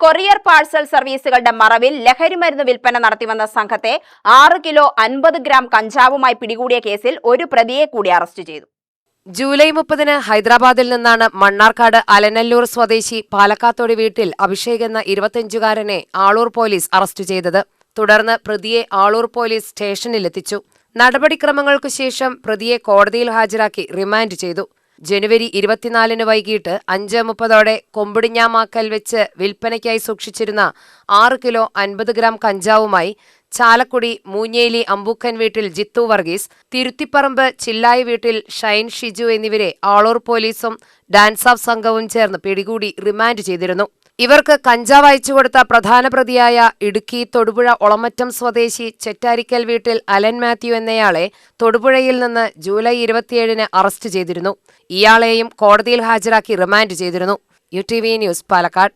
Courier parcel സർവീസുകളുടെ മറവിൽ ലഹരിമരുന്ന് വിൽപ്പന നടത്തിവന്ന സംഘത്തെ 6 കിലോ 50 ഗ്രാം കഞ്ചാവുമായി പിടികൂടിയ കേസിൽ ഒരു പ്രതിയെ കൂടി അറസ്റ്റ് ചെയ്തു. ജൂലൈ 30-ന് ഹൈദരാബാദിൽ നിന്നാണ് മണ്ണാർക്കാട് അലനല്ലൂർ സ്വദേശി പാലക്കാത്തോടി വീട്ടിൽ അഭിഷേക് എന്ന 25-കാരനെ ആളൂർ പോലീസ് അറസ്റ്റ് ചെയ്തത്. തുടർന്ന് പ്രതിയെ ആളൂർ പോലീസ് സ്റ്റേഷനിലെത്തിച്ചു. നടപടിക്രമങ്ങൾക്കു ശേഷം പ്രതിയെ കോടതിയിൽ ഹാജരാക്കി റിമാൻഡ് ചെയ്തു. ജനുവരി 24-ന് വൈകിട്ട് 5:30 കൊമ്പിടിഞ്ഞാമാക്കൽ വെച്ച് വിൽപ്പനയ്ക്കായി സൂക്ഷിച്ചിരുന്ന 6 കിലോ 50 ഗ്രാം കഞ്ചാവുമായി ചാലക്കുടി മൂഞ്ഞേലി അമ്പൂക്കൻ വീട്ടിൽ ജിത്തു വർഗീസ്, തിരുത്തിപ്പറമ്പ് ചില്ലായി വീട്ടിൽ ഷൈൻ ഷിജു എന്നിവരെ ആളൂർ പോലീസും ഡാൻസ് ഓഫ് സംഘവും ചേർന്ന് പിടികൂടി റിമാൻഡ് ചെയ്തിരുന്നു. ഇവർക്ക് കഞ്ചാവ് അയച്ചുകൊടുത്ത പ്രധാന പ്രതിയായ ഇടുക്കി തൊടുപുഴ ഒളമറ്റം സ്വദേശി ചെറ്റാരിക്കൽ വീട്ടിൽ അലൻ മാത്യു എന്നയാളെ തൊടുപുഴയിൽ നിന്ന് ജൂലൈ 27-ന് അറസ്റ്റ് ചെയ്തിരുന്നു. ഇയാളെയും കോടതിയിൽ ഹാജരാക്കി റിമാൻഡ് ചെയ്തിരുന്നു. UTV news, Palakkad.